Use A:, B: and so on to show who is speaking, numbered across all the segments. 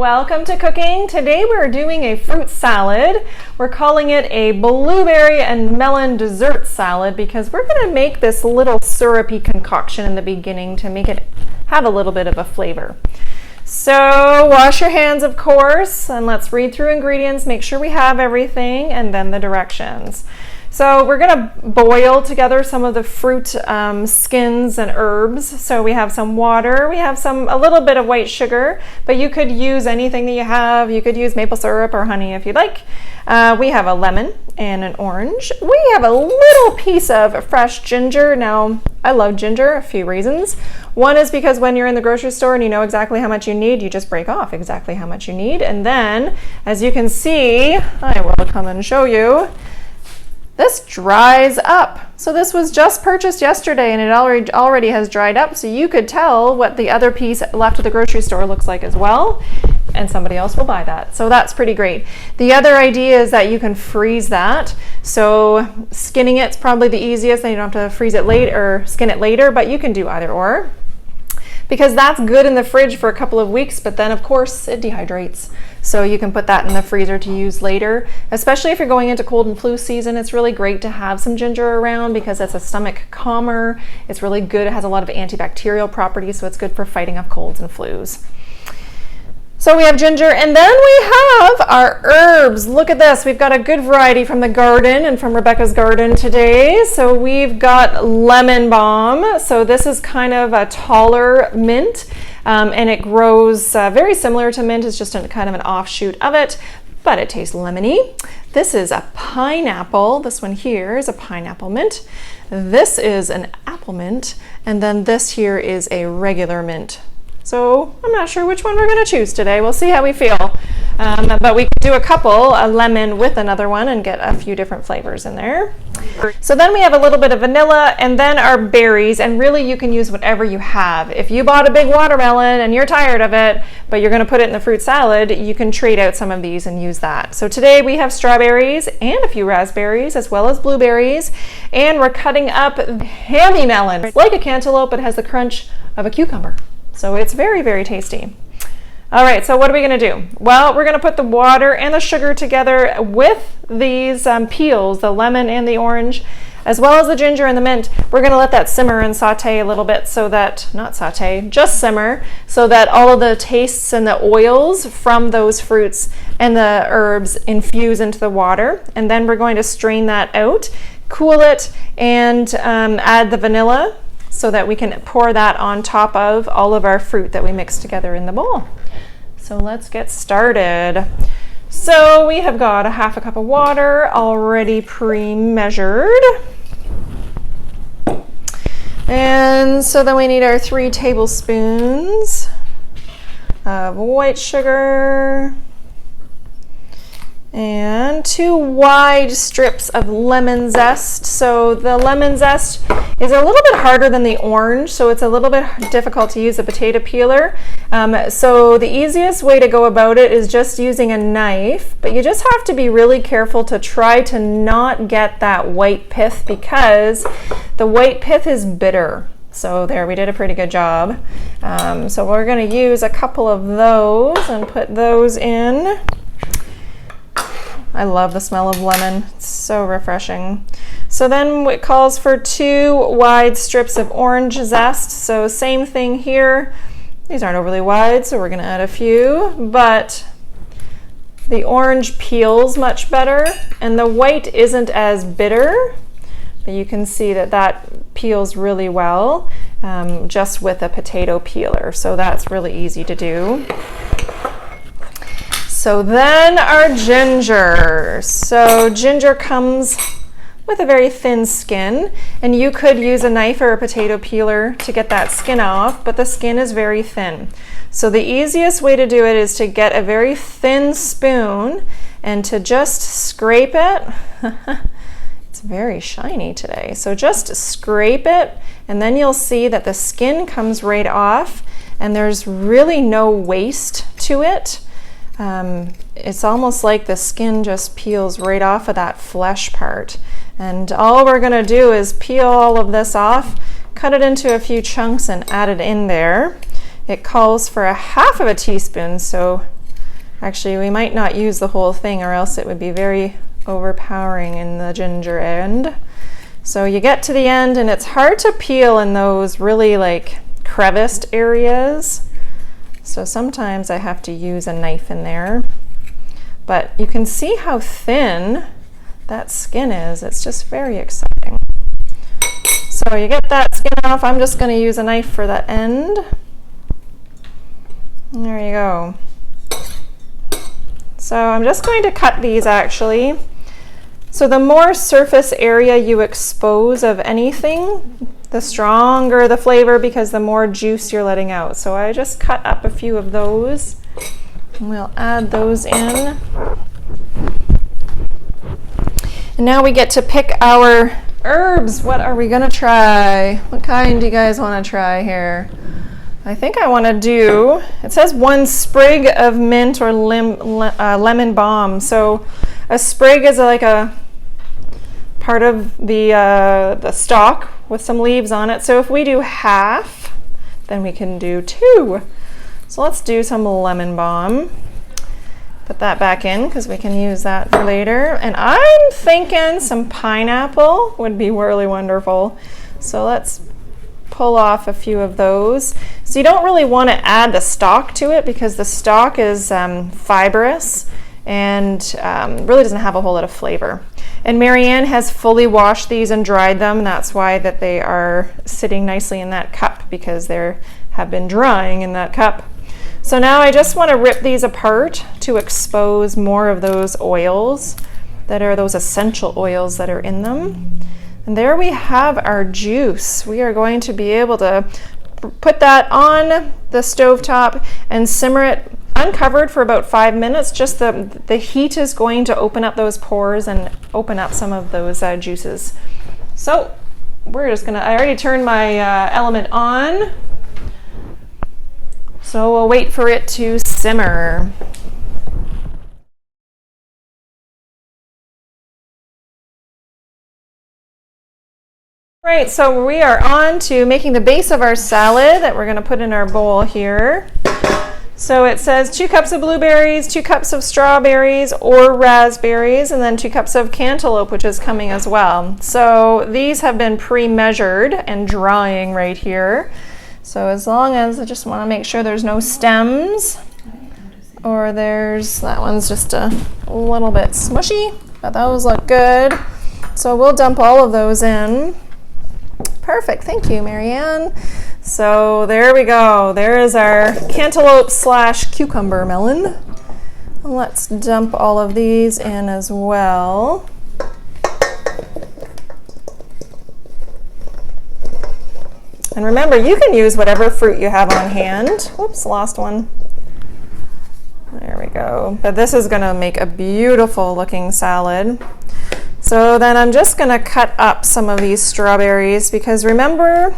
A: Welcome to cooking. Today we're doing a fruit salad. We're calling it a blueberry and melon dessert salad because we're going to make this little syrupy concoction in the beginning to make it have a little bit of a flavor. So wash your hands, of course, and let's read through ingredients, make sure we have everything, and then the directions. So we're going to boil together some of the fruit skins and herbs. So we have some water, we have a little bit of white sugar, but you could use anything that you have. You could use maple syrup or honey if you'd like. We have a lemon and an orange. We have a little piece of fresh ginger. Now, I love ginger, a few reasons. One is because when you're in the grocery store and you know exactly how much you need, you just break off exactly how much you need. And then, as you can see, I will come and show you, this dries up. So this was just purchased yesterday and it already has dried up, so you could tell what the other piece left at the grocery store looks like as well, and somebody else will buy that. So that's pretty great. The other idea is that you can freeze that. So skinning it's probably the easiest, then you don't have to freeze it late or skin it later, but you can do either or, because that's good in the fridge for a couple of weeks, but then of course it dehydrates. So you can put that in the freezer to use later, especially if you're going into cold and flu season. It's really great to have some ginger around because it's a stomach calmer. It's really good. It has a lot of antibacterial properties, so it's good for fighting off colds and flus. So we have ginger, and then we have our herbs. Look at this. We've got a good variety from the garden and from Rebecca's garden today. So we've got lemon balm. So this is kind of a taller mint, and it grows very similar to mint. It's just kind of an offshoot of it, but it tastes lemony. This is a pineapple. This one here is a pineapple mint. This is an apple mint, and then this here is a regular mint. So I'm not sure which one we're going to choose today. We'll see how we feel. But we could do a couple, a lemon with another one, and get a few different flavors in there. So then we have a little bit of vanilla, and then our berries, and really you can use whatever you have. If you bought a big watermelon and you're tired of it, but you're going to put it in the fruit salad, you can trade out some of these and use that. So today we have strawberries and a few raspberries, as well as blueberries, and we're cutting up hammy melon. It's like a cantaloupe, but it has the crunch of a cucumber. So it's very, very tasty. All right, so what are we gonna do? Well, we're gonna put the water and the sugar together with these peels, the lemon and the orange, as well as the ginger and the mint. We're gonna let that simmer and saute a little bit so that, not saute, just simmer, so that all of the tastes and the oils from those fruits and the herbs infuse into the water. And then we're going to strain that out, cool it, and add the vanilla, so that we can pour that on top of all of our fruit that we mix together in the bowl. So let's get started. So we have got a half a cup of water already pre-measured. And so then we need our 3 tablespoons of white sugar and 2 wide strips of lemon zest. So the lemon zest is a little bit harder than the orange, so it's a little bit difficult to use a potato peeler. So the easiest way to go about it is just using a knife, but you just have to be really careful to try to not get that white pith, because the white pith is bitter. So there, we did a pretty good job. So we're going to use a couple of those and put those in. I love the smell of lemon. It's so refreshing. So then it calls for 2 wide strips of orange zest. So same thing here. These aren't overly wide, so we're going to add a few, but the orange peels much better, and the white isn't as bitter, but you can see that that peels really well just with a potato peeler. So that's really easy to do. So then our ginger. So ginger comes with a very thin skin, and you could use a knife or a potato peeler to get that skin off, but the skin is very thin. So the easiest way to do it is to get a very thin spoon and to just scrape it. It's very shiny today. So just scrape it, and then you'll see that the skin comes right off, and there's really no waste to it. It's almost like the skin just peels right off of that flesh part. And all we're going to do is peel all of this off, cut it into a few chunks and add it in there. It calls for a half of a teaspoon, so Actually, we might not use the whole thing or else it would be very overpowering in the ginger end. So you get to the end and it's hard to peel in those really like creviced areas. So sometimes I have to use a knife in there. But you can see how thin that skin is. It's just very exciting. So you get that skin off. I'm just going to use a knife for that end. There you go. So I'm just going to cut these actually. So the more surface area you expose of anything, the stronger the flavor because the more juice you're letting out. So I just cut up a few of those and we'll add those in. And now we get to pick our herbs. What are we gonna try? What kind do you guys wanna try here? I think I wanna do, it says 1 sprig of mint or lemon balm. So a sprig is like a part of the stalk with some leaves on it. So if we do half, then we can do 2. So let's do some lemon balm. Put that back in because we can use that for later. And I'm thinking some pineapple would be really wonderful. So let's pull off a few of those. So you don't really want to add the stalk to it because the stalk is fibrous and really doesn't have a whole lot of flavor. And Marianne has fully washed these and dried them. That's why that they are sitting nicely in that cup because they have been drying in that cup. So now I just want to rip these apart to expose more of those oils that are those essential oils that are in them. And there we have our juice. We are going to be able to put that on the stovetop and simmer it uncovered for about 5 minutes. Just the heat is going to open up those pores and open up some of those juices. So we're just gonna, I already turned my element on. So we'll wait for it to simmer. Right, so we are on to making the base of our salad that we're going to put in our bowl here. So it says 2 cups of blueberries, 2 cups of strawberries or raspberries, and then 2 cups of cantaloupe, which is coming as well. So these have been pre-measured and drying right here. So as long as I just want to make sure there's no stems or that one's just a little bit smushy, but those look good. So we'll dump all of those in. Perfect, thank you, Marianne. So there we go. There is our cantaloupe / cucumber melon. Let's dump all of these in as well. And remember, you can use whatever fruit you have on hand. Whoops, lost one. There we go. But this is going to make a beautiful looking salad. So then I'm just going to cut up some of these strawberries because remember,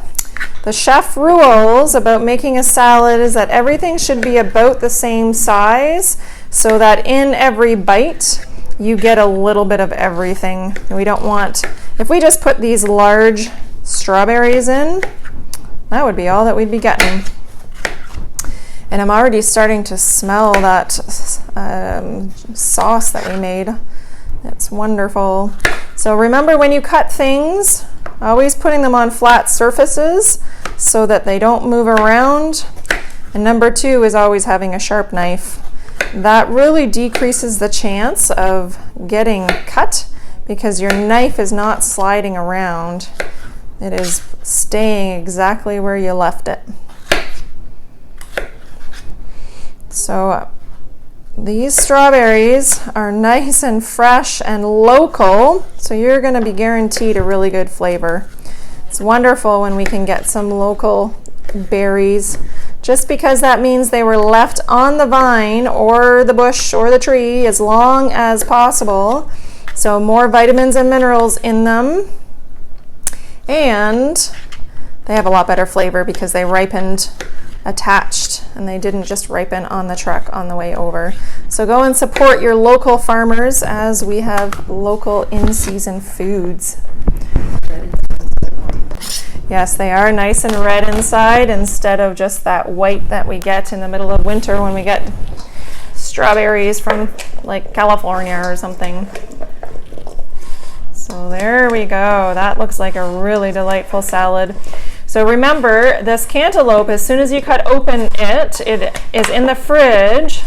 A: the chef rules about making a salad is that everything should be about the same size so that in every bite you get a little bit of everything. We don't want, if we just put these large strawberries in, that would be all that we'd be getting. And I'm already starting to smell that sauce that we made. It's wonderful. So remember, when you cut things, always putting them on flat surfaces so that they don't move around. And number 2 is always having a sharp knife. That really decreases the chance of getting cut because your knife is not sliding around. It is staying exactly where you left it. So these strawberries are nice and fresh and local, so you're going to be guaranteed a really good flavor. It's wonderful when we can get some local berries, just because that means they were left on the vine or the bush or the tree as long as possible. So more vitamins and minerals in them. And they have a lot better flavor because they ripened attached and they didn't just ripen on the truck on the way over. So go and support your local farmers as we have local in-season foods. Yes, they are nice and red inside instead of just that white that we get in the middle of winter when we get strawberries from like California or something. So there we go. That looks like a really delightful salad. So remember, this cantaloupe, as soon as you cut open it, it is in the fridge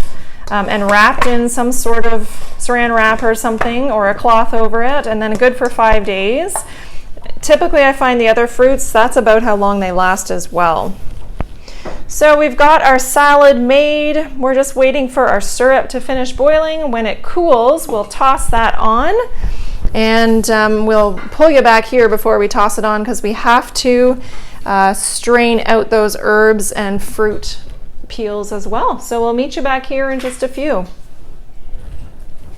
A: and wrapped in some sort of saran wrap or something, or a cloth over it, and then good for 5 days. Typically, I find the other fruits, that's about how long they last as well. So we've got our salad made. We're just waiting for our syrup to finish boiling. When it cools, we'll toss that on. And we'll pull you back here before we toss it on, because we have to strain out those herbs and fruit peels as well. So we'll meet you back here in just a few.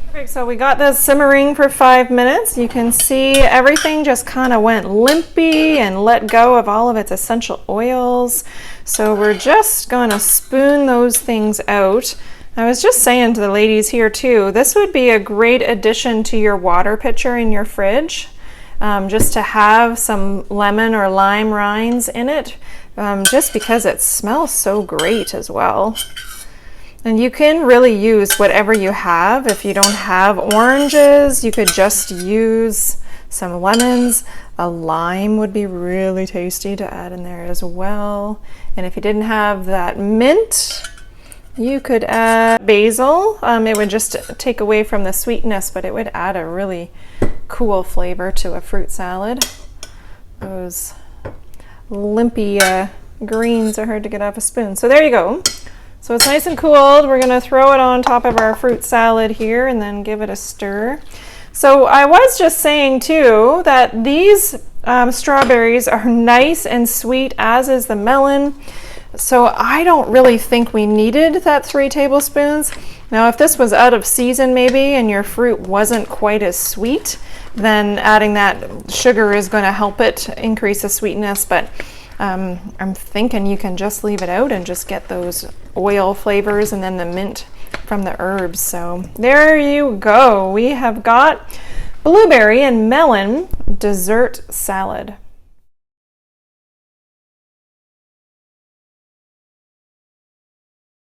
A: Perfect, so we got this simmering for 5 minutes. You can see everything just kind of went limpy and let go of all of its essential oils. So we're just going to spoon those things out. I was just saying to the ladies here too, this would be a great addition to your water pitcher in your fridge, just to have some lemon or lime rinds in it, just because it smells so great as well. And you can really use whatever you have. If you don't have oranges, you could just use some lemons. A lime would be really tasty to add in there as well. And if you didn't have that mint, you could add basil. It would just take away from the sweetness, but it would add a really cool flavor to a fruit salad. Those limpy greens are hard to get off a spoon. So there you go. So it's nice and cooled. We're going to throw it on top of our fruit salad here and then give it a stir. So I was just saying too that these strawberries are nice and sweet, as is the melon. So I don't really think we needed that 3 tablespoons. Now if this was out of season maybe and your fruit wasn't quite as sweet, then adding that sugar is going to help it increase the sweetness. But I'm thinking you can just leave it out and just get those oil flavors and then the mint from the herbs. So there you go. We have got blueberry and melon dessert salad.